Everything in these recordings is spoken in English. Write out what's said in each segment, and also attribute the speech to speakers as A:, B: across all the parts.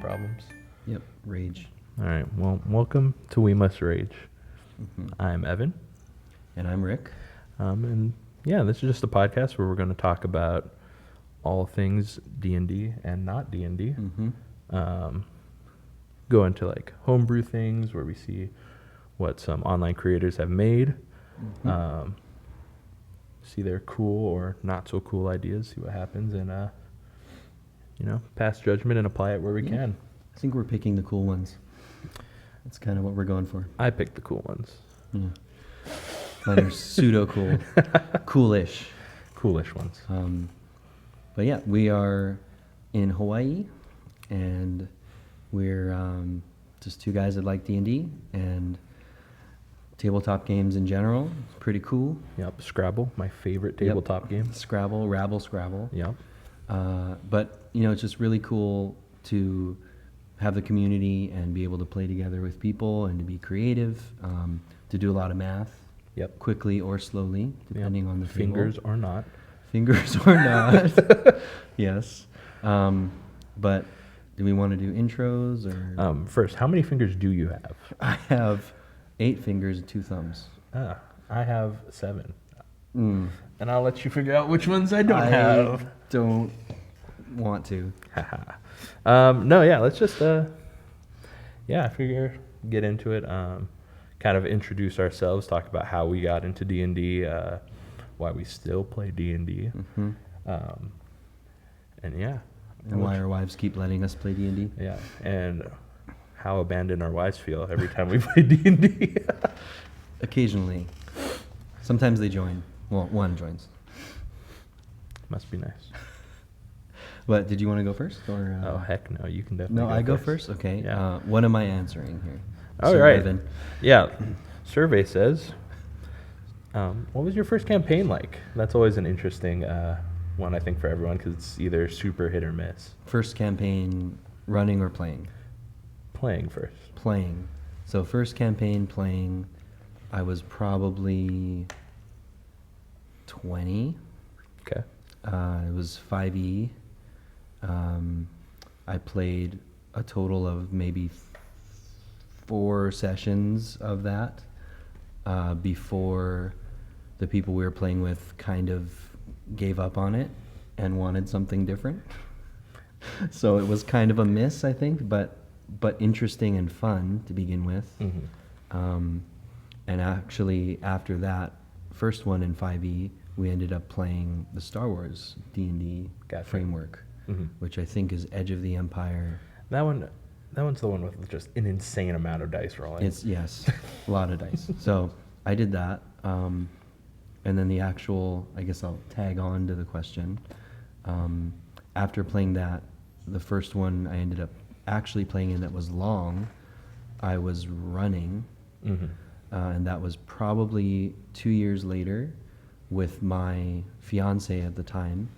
A: problems.
B: Yep, rage.
A: All right, well, welcome to We Must Rage.
B: Mm-hmm.
A: I'm Evan.
B: And I'm Rick.
A: And yeah, this is just a podcast where we're going to talk about all things D&D and not D&D.
B: Mm-hmm.
A: Go into like homebrew things where we see what some online creators have made.
B: Mm-hmm.
A: See their cool or not so cool ideas, see what happens, and pass judgment and apply it where we can.
B: I think we're picking the cool ones. That's kind of what we're going for.
A: I picked the cool ones.
B: Yeah. Mine are pseudo cool, coolish
A: ones.
B: But yeah, we are in Hawaii, and we're just two guys that like D&D and tabletop games in general. It's pretty cool.
A: Yep, Scrabble, my favorite tabletop game.
B: Scrabble, Rabble, Scrabble.
A: Yep.
B: But it's just really cool to have the community and be able to play together with people and to be creative, to do a lot of math.
A: Yep.
B: Quickly or slowly, depending on the
A: fingers
B: table.
A: or not.
B: Fingers or not. Yes. But do we want to do intros or?
A: First, how many fingers do you have?
B: I have 8 fingers and 2 thumbs.
A: I have 7.
B: Mm.
A: And I'll let you figure out which ones I don't have.
B: Don't want to.
A: No, yeah, let's just, I figure get into it. Kind of introduce ourselves, talk about how we got into D&D, why we still play D&D,
B: Mm-hmm.
A: and yeah.
B: And why our wives keep letting us play D&D.
A: Yeah, and how abandoned our wives feel every time we play D&D.
B: Occasionally. Sometimes they join. Well, one joins.
A: Must be nice.
B: But did you want to go first? Or,
A: oh, heck no, you can definitely
B: no,
A: go
B: I go
A: first.
B: first? Okay.
A: Yeah.
B: What am I answering here?
A: All
B: So,
A: right.
B: Evan.
A: Yeah. Survey says, what was your first campaign like? That's always an interesting one, I think, for everyone, because it's either super hit or miss.
B: First campaign, running or playing?
A: Playing first.
B: Playing. So first campaign playing, I was probably 20.
A: Okay.
B: It was 5e. I played a total of maybe 4 sessions of that before the people we were playing with kind of gave up on it and wanted something different. So it was kind of a miss, I think, but interesting and fun to begin with.
A: Mm-hmm.
B: And actually, after that first one in 5e, we ended up playing the Star Wars D&D framework,
A: mm-hmm.
B: which I think is Edge of the Empire.
A: That one's the one with just an insane amount of dice rolling.
B: It's, yes, a lot of dice. So I did that. And then the actual, I guess I'll tag on to the question. After playing that, the first one I ended up actually playing in that was long, I was running.
A: Mm-hmm.
B: And that was probably 2 years later with my fiance at the time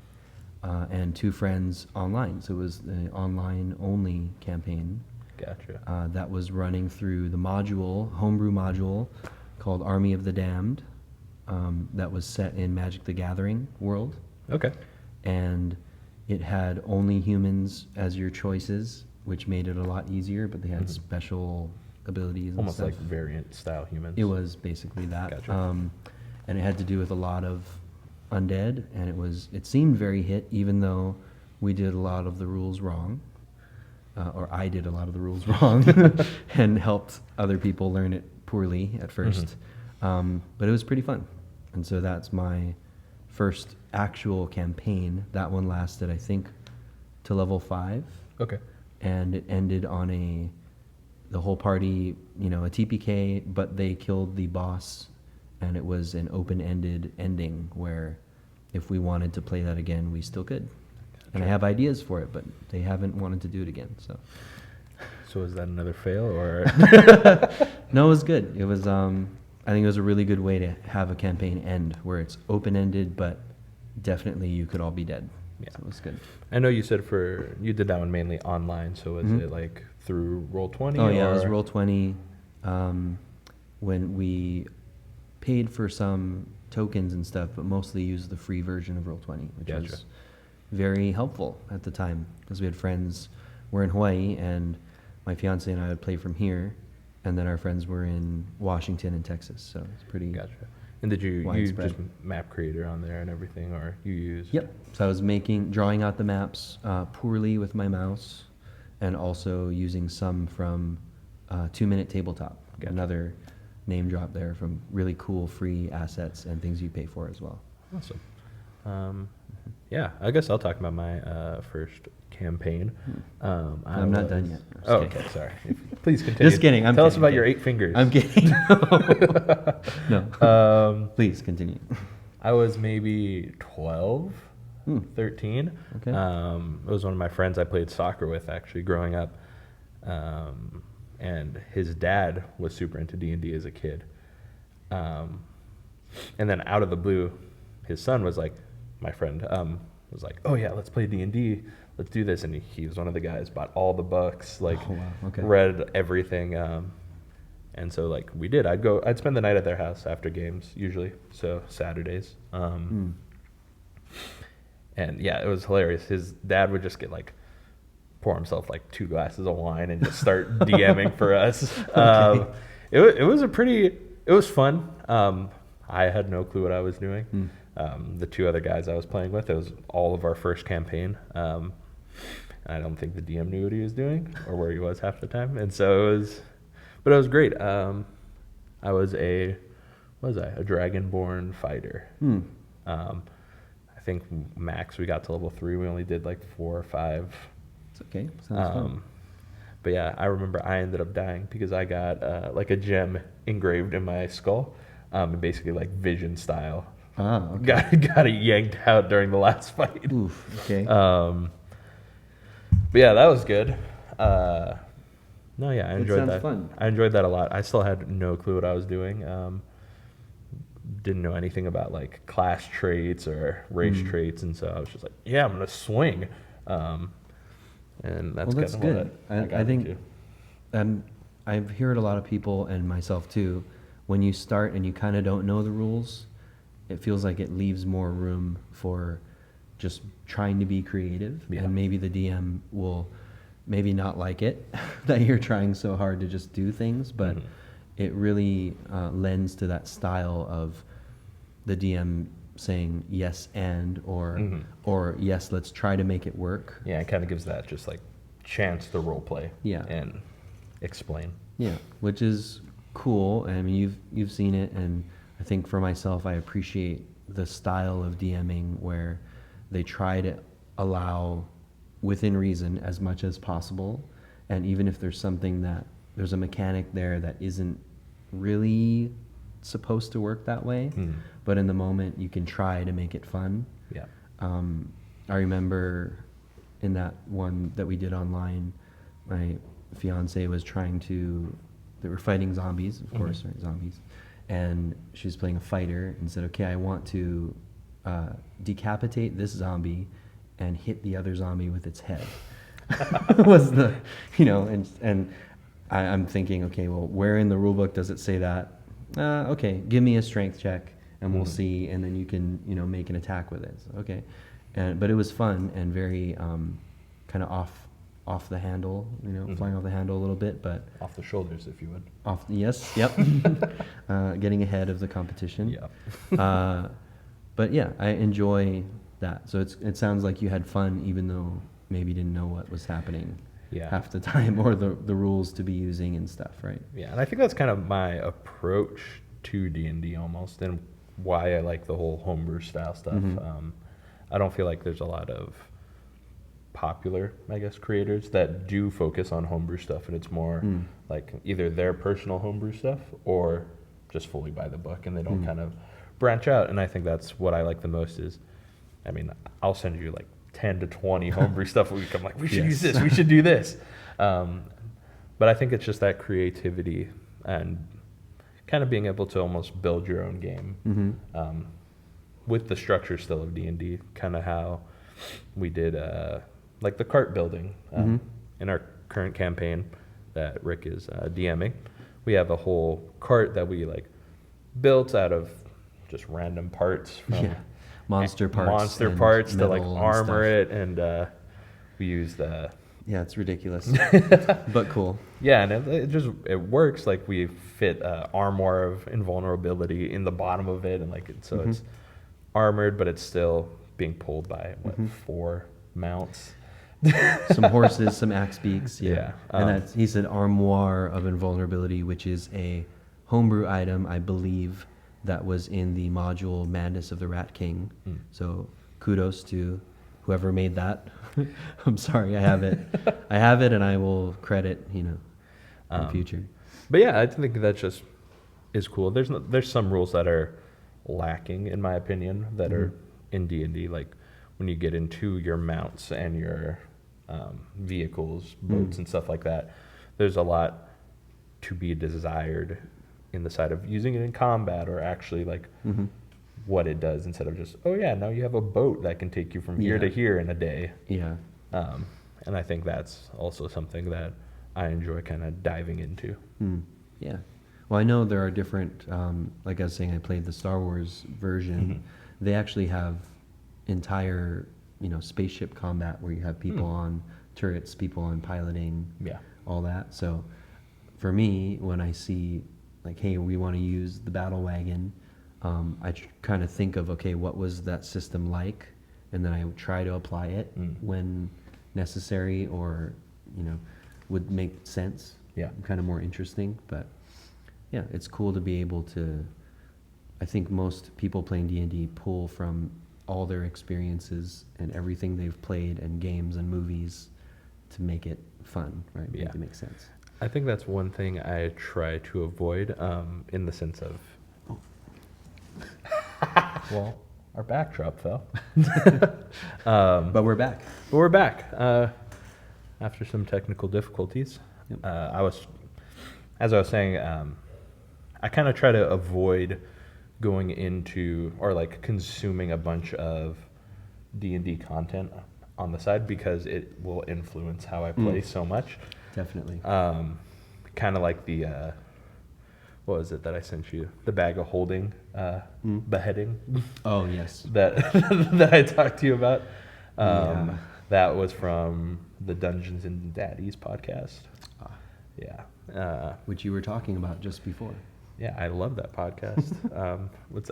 B: and 2 friends online. So it was an online-only campaign.
A: Gotcha.
B: That was running through the homebrew module called Army of the Damned. That was set in Magic the Gathering world.
A: Okay.
B: And it had only humans as your choices, which made it a lot easier, but they had
A: Mm-hmm.
B: special abilities and
A: Almost
B: stuff.
A: like variant style humans.
B: It was basically that.
A: Gotcha.
B: And it had to do with a lot of undead, and it seemed very hit, even though we did a lot of the rules wrong, or I did a lot of the rules wrong, and helped other people learn it poorly at first.
A: Mm-hmm.
B: But it was pretty fun. And so that's my first actual campaign. That one lasted, I think, to level 5.
A: Okay.
B: And it ended on the whole party, a TPK, but they killed the boss, and it was an open-ended ending where if we wanted to play that again, we still could. Gotcha. And I have ideas for it, but they haven't wanted to do it again.
A: So is that another fail, or?
B: No, it was good. It was, I think it was a really good way to have a campaign end where it's open-ended, but definitely you could all be dead. Yeah, so it was good.
A: I know you said you did that one mainly online, so was it like through Roll20?
B: Oh yeah, it was Roll20. When we paid for some tokens and stuff, but mostly used the free version of Roll20, which was very helpful at the time because we had friends we're in Hawaii, and my fiance and I would play from here, and then our friends were in Washington and Texas. So it's pretty.
A: Gotcha. And did you
B: widespread.
A: just map creator on there and everything, or you used?
B: Yep. So I was drawing out the maps poorly with my mouse, and also using some from 2 Minute Tabletop.
A: Gotcha.
B: Another name drop there from really cool free assets and things you pay for as well.
A: Awesome. Yeah, I guess I'll talk about my first campaign.
B: I'm not done yet.
A: Oh, okay, sorry. Please continue.
B: Just kidding.
A: Tell us about your 8 fingers.
B: I'm kidding. No. Please continue.
A: I was maybe 12, 13.
B: Okay.
A: It was one of my friends I played soccer with actually growing up. And his dad was super into D&D as a kid. And then out of the blue, his son was like, my friend was like, oh yeah, let's play D&D. Let's do this. And he was one of the guys, bought all the books, like read everything. And so like we did, I'd spend the night at their house after games usually. So Saturdays. And yeah, it was hilarious. His dad would just get like, pour himself like 2 glasses of wine and just start DMing for us. It was fun. I had no clue what I was doing. The 2 other guys I was playing with, it was all of our first campaign. I don't think the DM knew what he was doing or where he was half the time. And so it was great. I was a Dragonborn fighter. I think max we got to level 3. We only did like 4 or 5.
B: It's okay. Sounds fun.
A: But yeah, I remember I ended up dying because I got like a gem engraved in my skull, basically like Vision style.
B: Okay.
A: Got it yanked out during the last fight.
B: Oof, okay.
A: But yeah, that was good. No, yeah, I enjoyed that.
B: Fun.
A: I enjoyed that a lot. I still had no clue what I was doing. Didn't know anything about like class traits or race traits, and so I was just like, yeah, I'm gonna swing. And that's
B: that's
A: kind of
B: good.
A: what
B: I think I've heard a lot of people, and myself too, when you start and you kind of don't know the rules, it feels like it leaves more room for just trying to be creative.
A: Yeah.
B: And maybe the DM will maybe not like it that you're trying so hard to just do things, but it really lends to that style of the DM saying yes and or yes, let's try to make it work.
A: Yeah, it kind of gives that just like chance to role play.
B: Yeah.
A: And explain.
B: Yeah, which is cool. I mean, you've seen it, and I think for myself, I appreciate the style of DMing where they try to allow within reason as much as possible, and even if there's a mechanic there that isn't really supposed to work that way, but in the moment you can try to make it fun.
A: Yeah.
B: I remember in that one that we did online, my fiance was they were fighting zombies, of course, right? Zombies. And she was playing a fighter and said, okay, I want to decapitate this zombie and hit the other zombie with its head. Was the, and I'm thinking, okay, well, where in the rule book does it say that? Okay, give me a strength check and we'll see, and then you can, make an attack with it. So, okay. But it was fun and very kind of off the handle, flying off the handle a little bit, but
A: Off the shoulders, if you would.
B: Yes, yep. Getting ahead of the competition.
A: Yeah.
B: But yeah, I enjoy that. So it sounds like you had fun, even though maybe you didn't know what was happening half the time, or the rules to be using and stuff, right?
A: Yeah, and I think that's kind of my approach to D&D almost, and why I like the whole homebrew style stuff. I don't feel like there's a lot of popular, I guess, creators that do focus on homebrew stuff, and it's more like either their personal homebrew stuff or just fully by the book, and they don't kind of branch out. And I think that's what I like the most is, I mean, I'll send you like 10 to 20 homebrew stuff a week. I'm like, we should use this, we should do this. But I think it's just that creativity and kind of being able to almost build your own game with the structure still of D&D, kind of how we did like the cart building in our current campaign that Rick is DMing. We have a whole cart that we like built out of just random parts from
B: monster parts
A: to like armor it, and we used
B: Yeah, it's ridiculous, but cool.
A: Yeah, and it works. Like we fit armor of invulnerability in the bottom of it, and like so
B: Mm-hmm.
A: it's armored, but it's still being pulled by what,
B: Mm-hmm.
A: 4 mounts.
B: Some horses, some axe beaks, yeah.
A: Yeah,
B: And that's, he said armoire of invulnerability, which is a homebrew item, I believe, that was in the module Madness of the Rat King. So kudos to whoever made that. I'm sorry, I have it. I have it, and I will credit, in future.
A: But yeah, I think that just is cool. There's some rules that are lacking, in my opinion, that are in D&D. Like when you get into your mounts and your vehicles, boats, and stuff like that, there's a lot to be desired in the side of using it in combat, or actually like what it does, instead of just, oh yeah, now you have a boat that can take you from here to here in a day.
B: Yeah.
A: And I think that's also something that I enjoy kind of diving into.
B: Yeah. Well, I know there are different, like I was saying, I played the Star Wars version. They actually have entire, spaceship combat where you have people on turrets, people on piloting, all that. So for me, when I see, like, hey, we want to use the battle wagon, I kind of think of, okay, what was that system like? And then I try to apply it when necessary, or, would make sense.
A: Yeah.
B: Kind of more interesting. But yeah, it's cool to be able to, I think most people playing D&D pull from all their experiences and everything they've played and games and movies to make it fun, right? Make it make sense.
A: I think that's one thing I try to avoid, in the sense of, well, our backdrop fell.
B: But we're back.
A: But we're back after some technical difficulties.
B: Yep.
A: As I was saying, I kind of try to avoid going into or like consuming a bunch of D&D content on the side, because it will influence how I play so much.
B: Definitely.
A: Kind of like the what was it that I sent you? The bag of holding beheading.
B: Oh yes.
A: that that I talked to you about.
B: Yeah.
A: That was from the Dungeons and Daddies podcast. Yeah.
B: Which you were talking about just before.
A: Yeah, I love that podcast. It's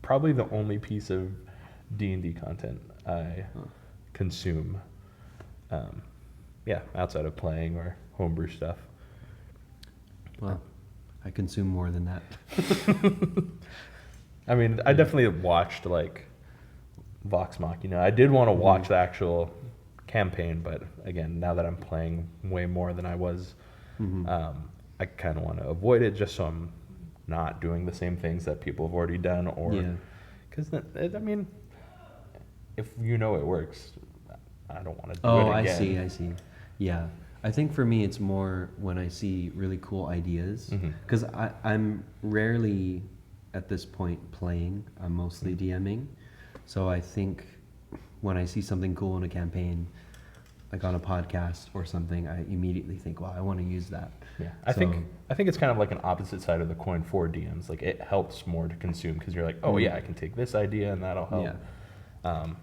A: probably the only piece of D&D content I consume. Outside of playing or homebrew stuff.
B: Well, I consume more than that.
A: I mean, I definitely watched like Vox Machina. I did want to watch the actual campaign, but again, now that I'm playing way more than I was, I kind of want to avoid it, just so I'm not doing the same things that people have already done, or because I mean, if it works, I don't want to do it again.
B: I see. Yeah. I think for me, it's more when I see really cool ideas, because I'm rarely at this point playing. I'm mostly DMing. So I think when I see something cool in a campaign, like on a podcast or something, I immediately think, wow, I want to use that.
A: Yeah, I think it's kind of like an opposite side of the coin for DMs. Like it helps more to consume, because you're like, oh yeah, I can take this idea and that'll help. And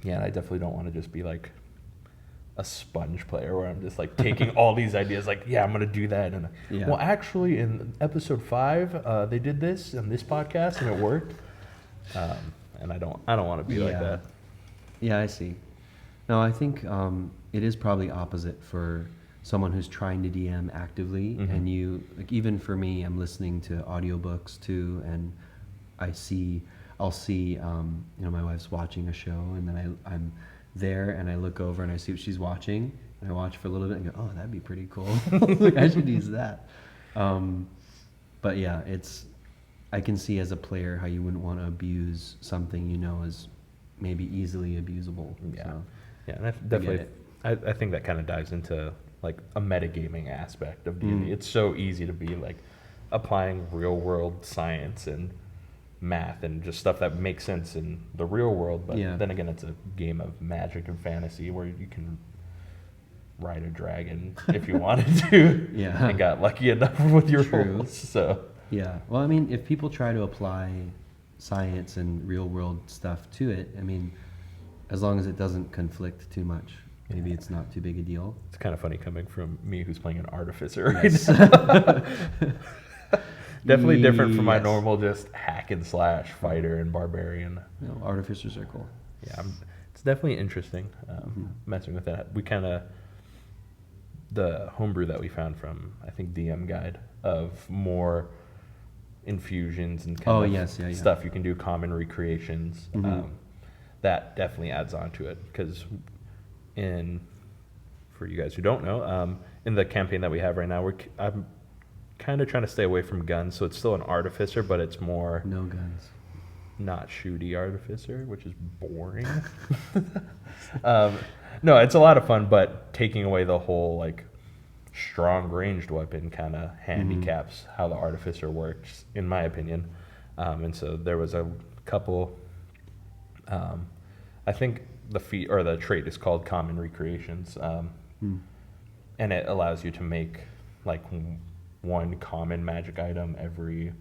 A: I definitely don't want to just be like a sponge player where I'm just like taking all these ideas, like, yeah, I'm gonna do that, and well, actually, in episode 5, they did this in this podcast and it worked. And I don't want to be like that.
B: Yeah, I see. No, I think it is probably opposite for someone who's trying to DM actively, and you, like, even for me, I'm listening to audiobooks too, and I'll see, my wife's watching a show, and then I'm there and I look over and I see what she's watching, and I watch for a little bit and go, oh, that'd be pretty cool. Like, I should use that. But yeah, I can see as a player how you wouldn't want to abuse something is maybe easily abusable.
A: Yeah.
B: So,
A: yeah, and I think that kind of dives into like a metagaming aspect of D&D. It's so easy to be like applying real world science and math and just stuff that makes sense in the real world, but then again, it's a game of magic and fantasy where you can ride a dragon if you wanted to, and got lucky enough with your rolls. So
B: yeah, well, I mean, if people try to apply science and real world stuff to it, I mean, as long as it doesn't conflict too much, maybe it's not too big a deal.
A: It's kind of funny coming from me who's playing an artificer right
B: Yes.
A: now. Definitely different from my
B: Yes.
A: normal just hack and slash fighter and barbarian.
B: No, artificers are cool.
A: Yeah, it's definitely interesting messing with that. We kind of, the homebrew that we found from, I think, DM Guide of more infusions and kind of
B: yes, yeah.
A: stuff you can do, common recreations. That definitely adds on to it because for you guys who don't know, in the campaign that we have right now, I'm kind of trying to stay away from guns, so it's still an artificer, but it's more
B: No guns.
A: not shooty artificer, which is boring. No, it's a lot of fun, but taking away the whole like strong ranged weapon kind of handicaps how the artificer works, in my opinion. And so there was a couple. I think the feat or the trait is called common recreations, and it allows you to make like one common magic item every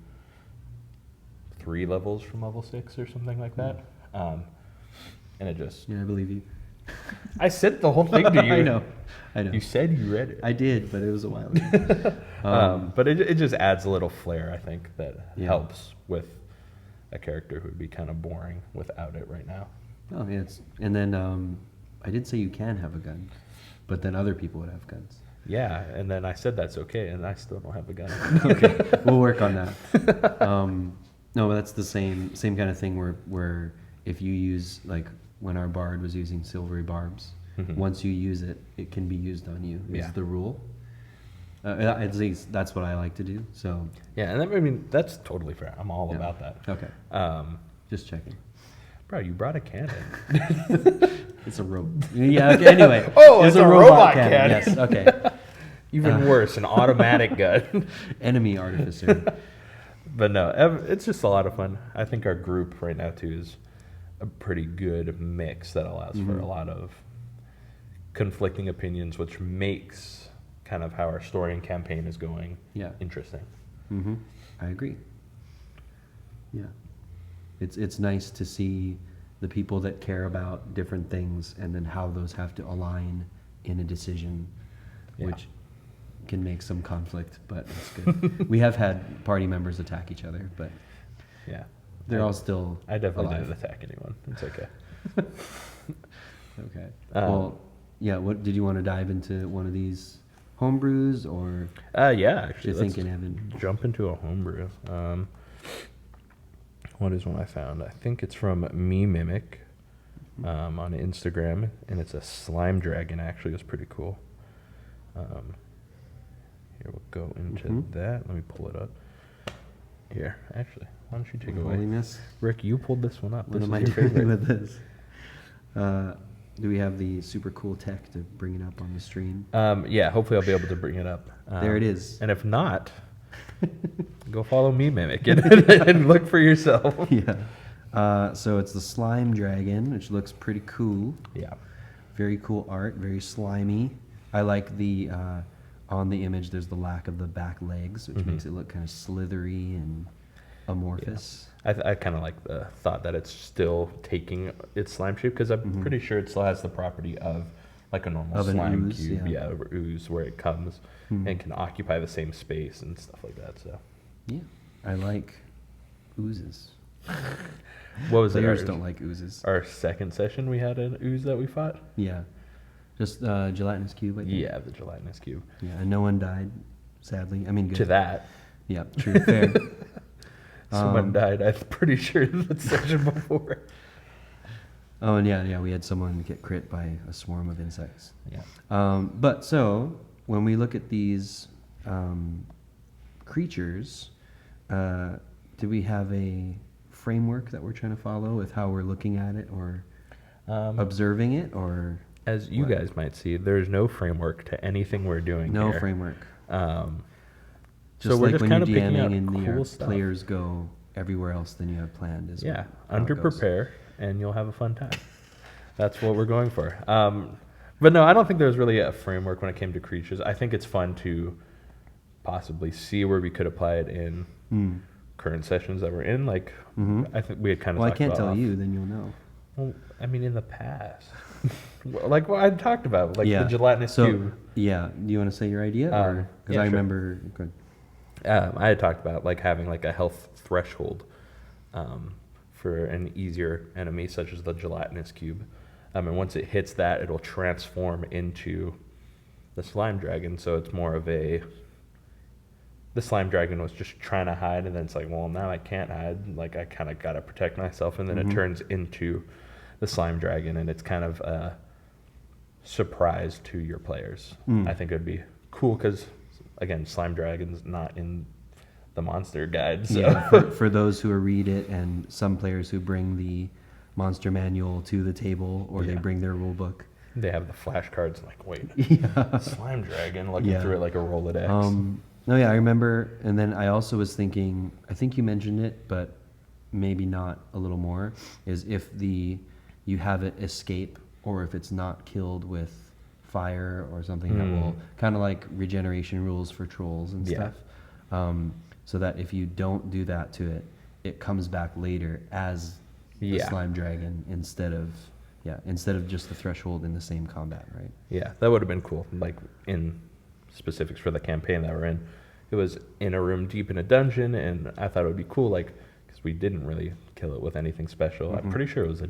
A: 3 levels from level 6 or something like that. And it just...
B: Yeah, I believe you.
A: I said the whole thing to you.
B: I know.
A: You said you read it.
B: I did, but it was a while ago.
A: But it just adds a little flair, I think, that
B: Yeah.
A: helps with a character who would be kind of boring without it right now.
B: Oh, yeah. And then I did say you can have a gun, but then other people would have guns.
A: Yeah, and then I said that's okay, and I still don't have a gun.
B: Okay, we'll work on that. No, but that's the same kind of thing where if you use, like when our bard was using silvery barbs, once you use it, it can be used on you. Is the rule. At least that's what I like to do. So
A: Yeah, and I mean that's totally fair. I'm all about that.
B: Okay. Just checking.
A: Bro, you brought a cannon.
B: It's a robot. Yeah. Okay, anyway.
A: Oh, it's a robot cannon.
B: Yes. Okay.
A: Even worse, an automatic gun.
B: Enemy artificer.
A: But no, it's just a lot of fun. I think our group right now too is a pretty good mix that allows for a lot of conflicting opinions, which makes kind of how our story and campaign is going interesting.
B: I agree. Yeah. It's nice to see the people that care about different things and then how those have to align in a decision, which can make some conflict, but it's good. We have had party members attack each other, but they're all still
A: I definitely
B: alive.
A: didn't attack anyone. It's okay.
B: Okay. Well, yeah. What did you want to dive into one of these homebrews or?
A: Yeah, actually,
B: You're thinking, Evan.
A: Jump into a homebrew. What is one I found? I think it's from Me Mimic on Instagram, and it's a slime dragon. Actually, it's pretty cool. Here we'll go into that. Let me pull it up. Here, actually, why don't you take it away?
B: Holiness.
A: Rick, you pulled this one up.
B: What
A: This
B: am
A: is
B: I
A: your
B: doing
A: favorite.
B: with this? Do we have the super cool tech to bring it up on the stream?
A: Yeah, hopefully I'll be able to bring it up.
B: There it is.
A: And if not, go follow Me Mimic and look for yourself.
B: Yeah. So it's the slime dragon, which looks pretty cool.
A: Yeah.
B: Very cool art, very slimy. I like the on the image. There's the lack of the back legs, which makes it look kind of slithery and amorphous.
A: I kind of like the thought that it's still taking its slime shape because I'm pretty sure it still has the property of like a normal
B: Of an
A: slime
B: ooze,
A: cube,
B: yeah.
A: or ooze where it comes and can occupy the same space and stuff like that. So
B: Yeah, I like oozes.
A: what was
B: Players
A: it?
B: don't like oozes.
A: Our second session we had an ooze that we fought.
B: Yeah, just gelatinous cube. I think.
A: Yeah, the gelatinous cube.
B: Yeah, and no one died, sadly. I mean, good.
A: To that,
B: Yeah, true, fair.
A: someone died. I'm pretty sure in the session before.
B: Oh, and yeah, we had someone get crit by a swarm of insects.
A: Yeah.
B: But so when we look at these creatures, do we have a framework that we're trying to follow with how we're looking at it or observing it, or
A: As you
B: what?
A: guys might see, there's no framework to anything we're doing
B: No
A: here.
B: framework.
A: So we're
B: like
A: just
B: when
A: kind
B: you're
A: of picking out
B: DMing and
A: cool
B: your
A: stuff.
B: players go everywhere else than you have planned.
A: Yeah,
B: how it
A: under
B: goes.
A: prepare and you'll have a fun time. That's what we're going for. But no, I don't think there's really a framework when it came to creatures. I think it's fun to possibly see where we could apply it in current sessions that we're in. Like I think we had kind of.
B: Well, I
A: talked
B: can't
A: about
B: tell
A: off-
B: you, then you'll know.
A: Well, I mean, in the past, like what I talked about, like
B: Yeah.
A: the gelatinous
B: So
A: cube.
B: yeah, do you want to say your idea, or because
A: Yeah,
B: I
A: sure.
B: remember? Good.
A: I had talked about like having like a health threshold um, for an easier enemy, such as the gelatinous cube. And once it hits that, it'll transform into the slime dragon. So it's more of a the slime dragon was just trying to hide, and then it's like, well, now I can't hide. Like I kind of got to protect myself, and then it turns into the slime dragon, and it's kind of a surprise to your players. I think it would be cool because, again, slime dragon's not in the monster guide. So.
B: Yeah, for those who read it, and some players who bring the monster manual to the table, or they
A: Yeah.
B: bring their rule book.
A: They have the flashcards and like, wait,
B: Yeah.
A: slime dragon, looking
B: Yeah.
A: through it like a Rolodex.
B: No, yeah, I remember. And then I also was thinking, I think you mentioned it, but maybe not a little more, is if you have it escape, or if it's not killed with fire or something that will kind of like regeneration rules for trolls and
A: Yeah.
B: stuff. So that if you don't do that to it, it comes back later as the
A: Yeah.
B: slime dragon instead of just the threshold in the same combat, right?
A: Yeah, that would have been cool. Like in specifics for the campaign that we're in, it was in a room deep in a dungeon, and I thought it would be cool, like because we didn't really kill it with anything special. I'm pretty sure it was
B: I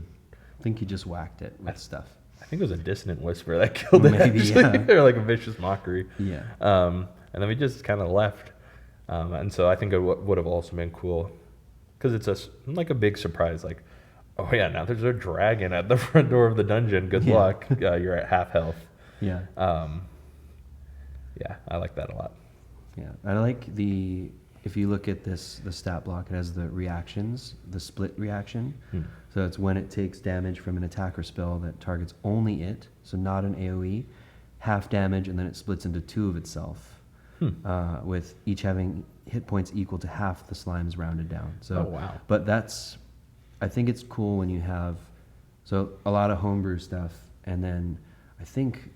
B: think you just whacked it with stuff.
A: I think it was a dissonant whisper that killed it.
B: Maybe,
A: actually.
B: yeah.
A: Or like a vicious mockery.
B: Yeah.
A: And then we just kind of left. And so I think it would have also been cool because it's like a big surprise. Like, oh yeah, now there's a dragon at the front door of the dungeon. Good
B: Yeah.
A: luck. You're at half health.
B: Yeah.
A: Yeah, I like that a lot.
B: Yeah, I like if you look at the stat block, it has the reactions, the split reaction. So it's when it takes damage from an attack or spell that targets only it, so not an AoE, half damage, and then it splits into two of itself, with each having hit points equal to half the slimes rounded down. So,
A: Oh, wow.
B: But I think it's cool when you have, so a lot of homebrew stuff, and then I think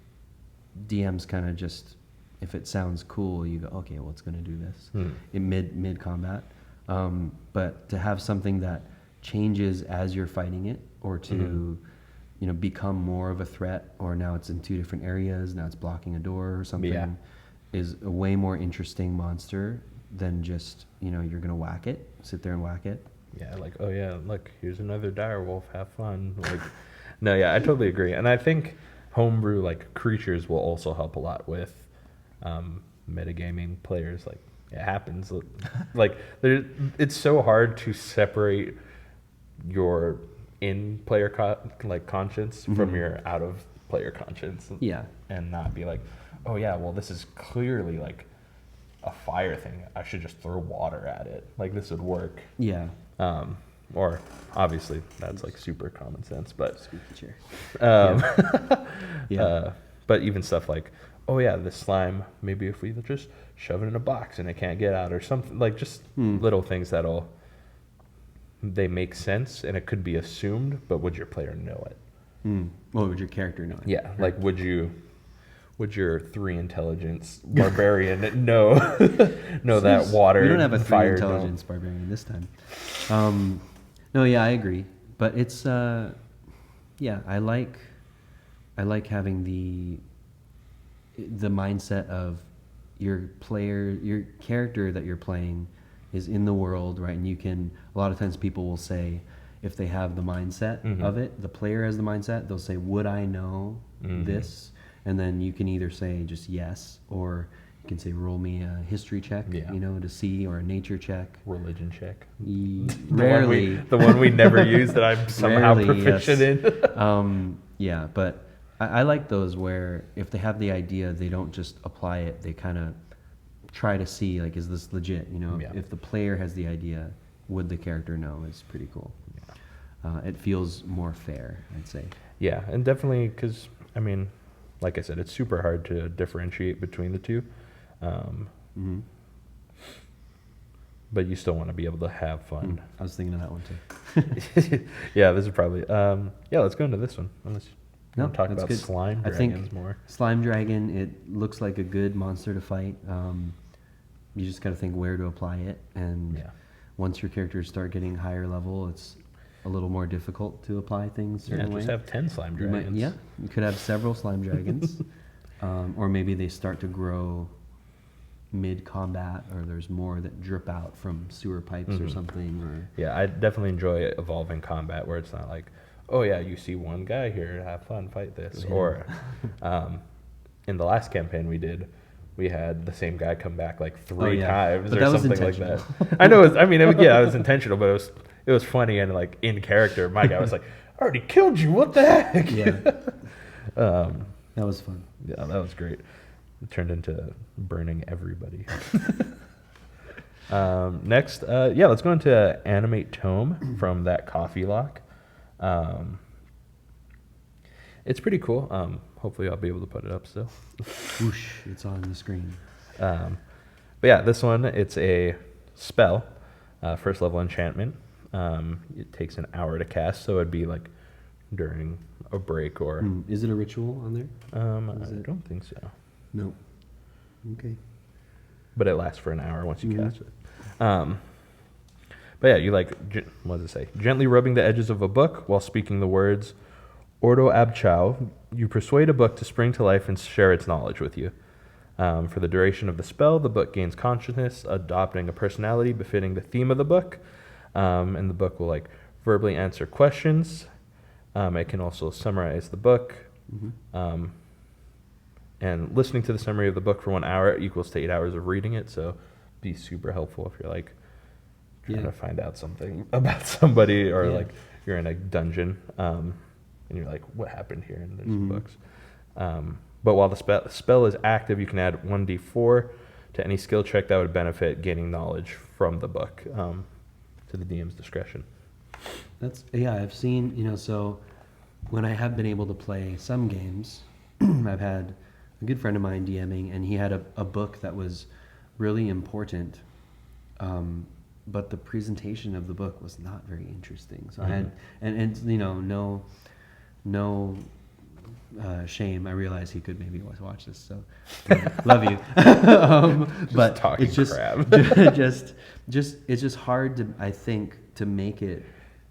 B: DMs kind of just, if it sounds cool, you go, okay, well, it's going to do this in mid combat. But to have something that changes as you're fighting it, or to become more of a threat, or now it's in two different areas, now it's blocking a door or something, is a way more interesting monster than just you're going to whack it, sit there and whack it.
A: Yeah, like, oh yeah, look, here's another dire wolf. Have fun. Like, no, yeah, I totally agree. And I think homebrew like creatures will also help a lot with metagaming players. Like, it happens. Like, it's so hard to separate your in-player conscience from your out-of-player conscience.
B: Yeah.
A: And not be like, oh yeah, well, this is clearly like a fire thing. I should just throw water at it. Like, this would work.
B: Yeah.
A: Or obviously that's like super common sense, but
B: Squeaky chair.
A: yeah. But even stuff like, oh yeah, this slime, maybe if we just shove it in a box and it can't get out, or something, like just little things they make sense and it could be assumed, but would your player know it?
B: Well, would your character know it?
A: Yeah, like would your 3 intelligence barbarian know that water?
B: We don't have a 3
A: fire
B: intelligence barbarian this time. No, yeah, I agree. But it's yeah, I like having the mindset of your character that you're playing is in the world, right? And you can, a lot of times people will say, if they have the mindset of it, the player has the mindset, they'll say, would I know this? And then you can either say just yes, or you can say roll me a history check, to see, or a nature check.
A: Religion check.
B: Rarely.
A: The one we never use that I'm somehow proficient in.
B: Yeah, but I like those where if they have the idea, they don't just apply it. They kind of try to see, like, is this legit? If the player has the idea, would the character know? It's pretty cool. Yeah. It feels more fair, I'd say.
A: Yeah, and definitely because, I mean, like I said, it's super hard to differentiate between the two. But you still want to be able to have fun.
B: I was thinking of that one too.
A: Yeah, this is probably... let's go into this one. Unless you want to talk about
B: good.
A: slime
B: I
A: dragons
B: think
A: more.
B: Slime dragon, it looks like a good monster to fight. You just got to think where to apply it. And once your characters start getting higher level, it's a little more difficult to apply things
A: Yeah,
B: certain
A: just
B: way.
A: have 10 slime
B: You might-
A: dragons.
B: yeah, you could have several slime dragons, or maybe they start to grow mid-combat, or there's more that drip out from sewer pipes or something. Or
A: Yeah, I definitely enjoy evolving combat where it's not like, oh yeah, you see one guy here, have fun, fight this.
B: Yeah.
A: Or in the last campaign we did, we had the same guy come back like 3 times
B: But
A: or
B: that was
A: something like that.
B: intentional.
A: I know. It was intentional, but it was funny and like in character. My guy was like, I already killed you. What the heck?
B: Yeah, that was fun.
A: Yeah, that was great. It turned into burning everybody. Next, let's go into Animate Tome from that coffee lock. It's pretty cool. Hopefully I'll be able to put it up still.
B: Whoosh, it's on the screen.
A: But yeah, this one, it's a spell, first level enchantment. It takes an hour to cast, so it'd be like during a break or...
B: Is it a ritual on there?
A: I don't think so.
B: No. Okay.
A: But it lasts for an hour once you cast it. But yeah, you like, what does it say? Gently rubbing the edges of a book while speaking the words, Ordo ab chao, you persuade a book to spring to life and share its knowledge with you. For the duration of the spell, the book gains consciousness, adopting a personality befitting the theme of the book. And the book will like verbally answer questions. It can also summarize the book. And listening to the summary of the book for 1 hour equals to 8 hours of reading it. So be super helpful if you're like trying to find out something about somebody, or like you're in a dungeon and you're like, what happened here? And there's books. But while the spell is active, you can add 1d4 to any skill check that would benefit gaining knowledge from the book, to the DM's discretion.
B: I've seen, so when I have been able to play some games, I've had a good friend of mine DMing, and he had a book that was really important, but the presentation of the book was not very interesting. So I had, no shame. I realize he could maybe always watch this, so love you. But
A: talking
B: it's just,
A: crap.
B: it's just hard to, I think, to make it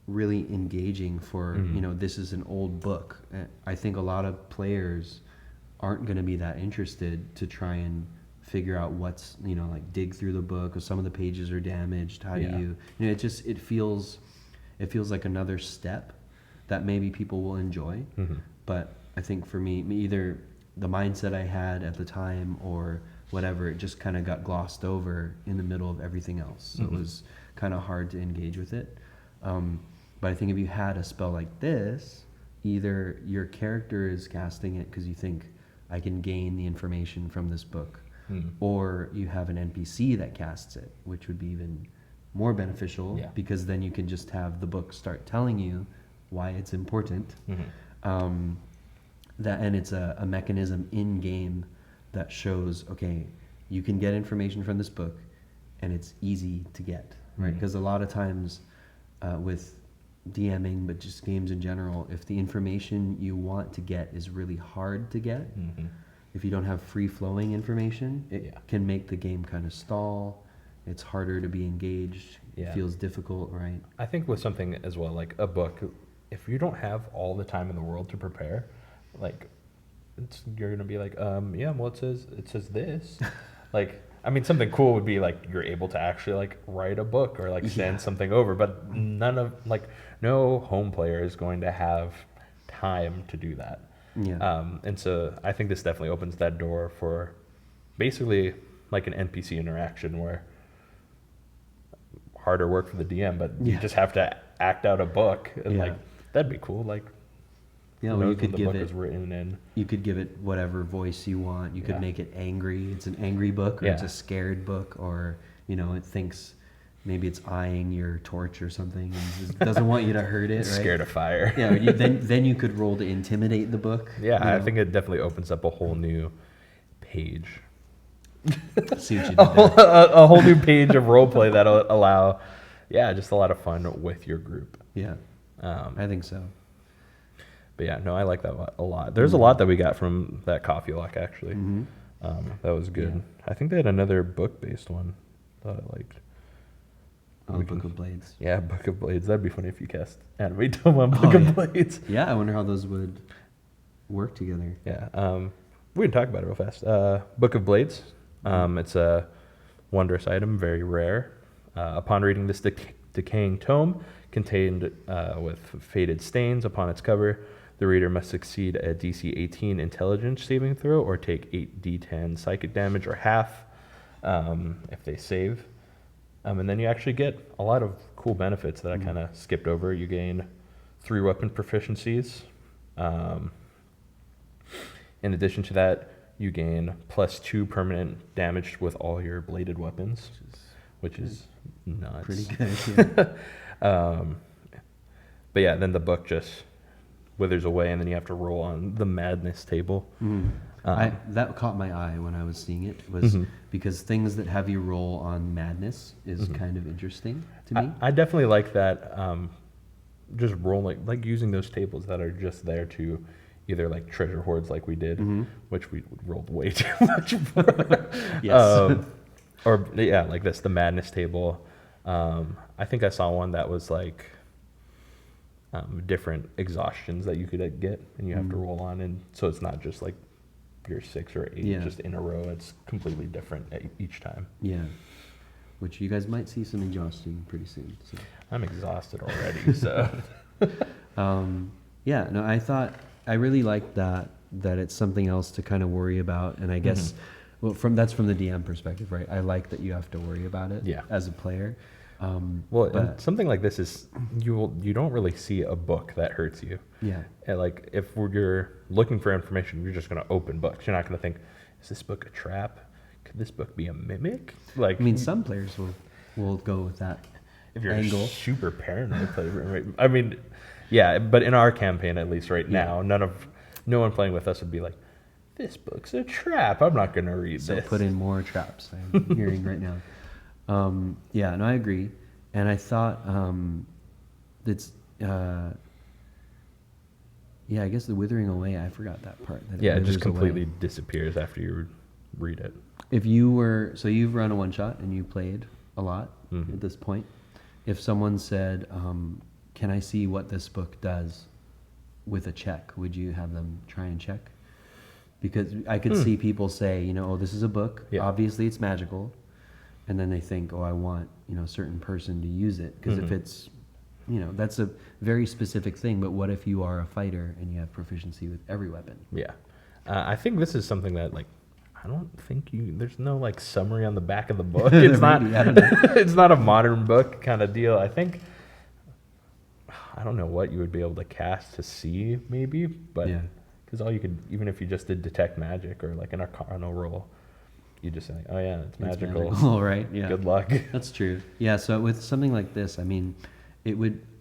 B: really engaging for, this is an old book. I think a lot of players aren't going to be that interested to try and figure out what's, like dig through the book, or some of the pages are damaged. How do you, it feels like another step that maybe people will enjoy. But I think for me, either the mindset I had at the time or whatever, it just kind of got glossed over in the middle of everything else. So it was kind of hard to engage with it. But I think if you had a spell like this, either your character is casting it because you think, I can gain the information from this book, or you have an NPC that casts it, which would be even more beneficial, because then you can just have the book start telling you why it's important. And it's a mechanism in game that shows, okay, you can get information from this book and it's easy to get, right? Because a lot of times with DMing, but just games in general, if the information you want to get is really hard to get, if you don't have free-flowing information, it can make the game kind of stall. It's harder to be engaged. It feels difficult, right?
A: I think with something as well, like a book, if you don't have all the time in the world to prepare, like you're gonna be like, well, it says this. Like, I mean, something cool would be like you're able to actually like write a book or like send something over, but no home player is going to have time to do that. And so I think this definitely opens that door for basically like an NPC interaction where harder work for the DM, but you just have to act out a book, and like that'd be cool. Like,
B: well, you could give
A: it written in.
B: You could give it whatever voice you want. You could make it angry. It's an angry book, or it's a scared book, or it thinks maybe it's eyeing your torch or something and just doesn't want you to hurt it. Right?
A: Scared of fire.
B: Then you could roll to intimidate the book.
A: I think it definitely opens up a whole new page.
B: See what you did there.
A: A whole new page of roleplay that'll allow, just a lot of fun with your group.
B: I think so.
A: But I like that a lot. There's a lot that we got from that coffee lock, actually. That was good. I think they had another book-based one that I liked.
B: Oh,
A: We
B: Book
A: can-
B: of Blades.
A: Yeah, Book of Blades. That'd be funny if you cast Anime Tome on Book
B: Oh,
A: of
B: yeah.
A: Blades.
B: Yeah, I wonder how those would work together.
A: Yeah. We can talk about it real fast. Book of Blades. It's a wondrous item, very rare. Upon reading this decaying tome, contained with faded stains upon its cover, the reader must succeed a DC 18 intelligence saving throw or take 8d10 psychic damage or half if they save. And then you actually get a lot of cool benefits that I kind of skipped over. You gain 3 weapon proficiencies. In addition to that, you gain +2 permanent damage with all your bladed weapons, which is nuts.
B: Pretty good. Yeah.
A: But yeah, then the book just withers away, and then you have to roll on the madness table.
B: That caught my eye when I was seeing it, was
A: Mhm.
B: because things that have you roll on madness is kind of interesting to me.
A: I definitely like that. Just rolling, like using those tables that are just there to either like treasure hoards, like we did, which we rolled way too much for.
B: Yes.
A: Or yeah, like this, the madness table. I think I saw one that was like different exhaustions that you could get, and you have to roll on, and so it's not just like your 6 or 8
B: Yeah.
A: just in a row. It's completely different each time.
B: Yeah. Which you guys might see some exhausting pretty soon. So.
A: I'm exhausted already, so.
B: Yeah, no, I really liked that it's something else to kind of worry about, and I guess, well, that's from the DM perspective, right? I like that you have to worry about it as a player.
A: Well,
B: but-
A: and something like this is you don't really see a book that hurts you.
B: Yeah.
A: And like if you're looking for information, you're just going to open books. You're not going to think, is this book a trap? Could this book be a mimic? Like,
B: I mean, some players will go with that
A: if you're
B: angle.
A: a super paranoid player, right? I mean, yeah, but in our campaign, at least right now, no one playing with us would be like, this book's a trap. I'm not going to read
B: So
A: this.
B: put in more traps, I'm hearing right now. Yeah, no, I agree. And I thought it's, yeah, I guess the withering away, I forgot that part. That
A: Yeah, it just
B: withers away.
A: completely disappears after you read it.
B: If you were, so you've run a one shot and you played a lot at this point. If someone said, can I see what this book does with a check, would you have them try and check? Because I could see people say, oh, this is a book.
A: Yeah.
B: Obviously it's magical. And then they think, oh, I want, a certain person to use it. Because if it's, that's a very specific thing. But what if you are a fighter and you have proficiency with every weapon?
A: Yeah. I think this is something that, like, I don't think there's no, like, summary on the back of the book. It's not,
B: Maybe, I don't know.
A: it's not a modern book kind of deal. I think, I don't know what you would be able to cast to see, maybe, but, because all you could, even if you just did detect magic or, like, an arcana roll, you just say, oh, yeah, it's magical.
B: All right, yeah.
A: Good luck.
B: That's true. Yeah, so with something like this, I mean,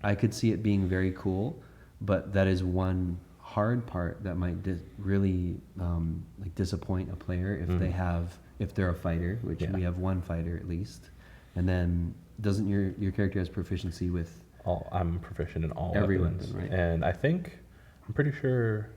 B: I could see it being very cool, but that is one hard part that might really like disappoint a player if they're a fighter, which we have one fighter at least, and then doesn't your character has proficiency with
A: I'm proficient in all
B: every
A: weapons.
B: weapon, right?
A: And I'm pretty sure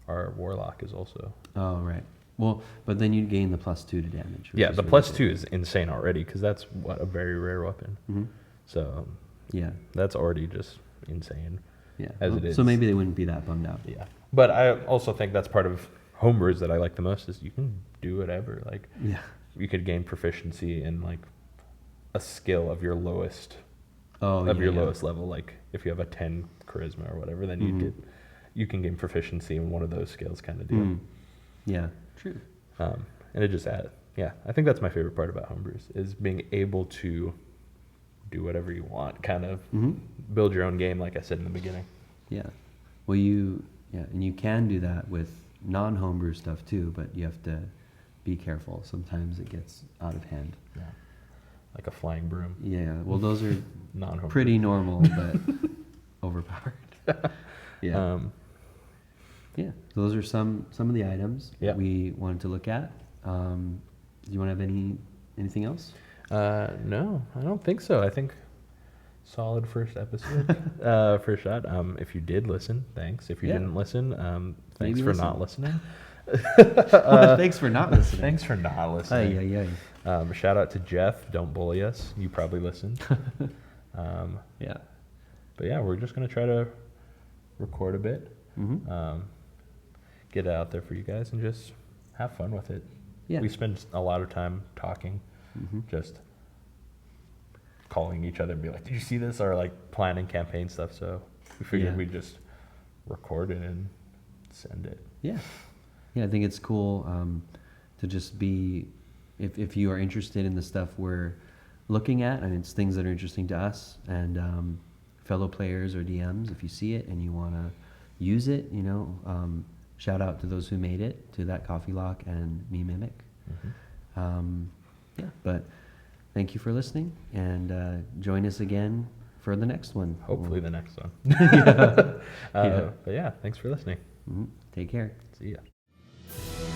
A: our warlock is also.
B: Oh, right. Well, but then you'd gain the +2 to damage.
A: Yeah, the +2 is insane already because that's a very rare weapon. So
B: yeah,
A: that's already just insane.
B: yeah.
A: As it is.
B: So maybe they wouldn't be that bummed out.
A: Yeah, but I also think that's part of homebrews that I like the most is you can do whatever. Like, you could gain proficiency in like a skill of your lowest lowest level. Like if you have a 10 charisma or whatever, then you can gain proficiency in one of those skills, kind of deal.
B: Yeah, true.
A: And it just adds. Yeah, I think that's my favorite part about homebrews is being able to do whatever you want, kind of build your own game, like I said in the beginning.
B: Yeah. Well, and you can do that with non-homebrew stuff too, but you have to be careful. Sometimes it gets out of hand.
A: Yeah. Like a flying broom.
B: Yeah. Well, those are
A: Non-homebrew.
B: pretty normal, but overpowered. Yeah. Yeah. So those are some of the items that we wanted to look at. Do you want to have anything else?
A: No, I don't think so. I think solid first episode, first shot. If you did listen, thanks. If you didn't listen, thanks
B: Maybe
A: for
B: listen.
A: not listening.
B: Thanks for not listening.
A: Thanks for not listening. Shout out to Jeff. Don't bully us. You probably listened.
B: Yeah.
A: But yeah, we're just going to try to record a bit,
B: Mm-hmm.
A: get it out there for you guys, and just have fun with it.
B: Yeah.
A: We spend a lot of time talking,
B: Mm-hmm.
A: just calling each other and be like, did you see this? Or like planning campaign stuff. So we figured
B: Yeah.
A: we'd just record it and send it.
B: Yeah. Yeah, I think it's cool to just be, if you are interested in the stuff we're looking at, and it's things that are interesting to us, and fellow players or DMs, if you see it and you want to use it, shout out to those who made it, to That Coffee Lock and Me Mimic.
A: Mm-hmm.
B: Yeah, but thank you for listening, and join us again for the next one.
A: Hopefully the next one.
B: Yeah.
A: But yeah, thanks for listening.
B: Mhm. Take care.
A: See ya.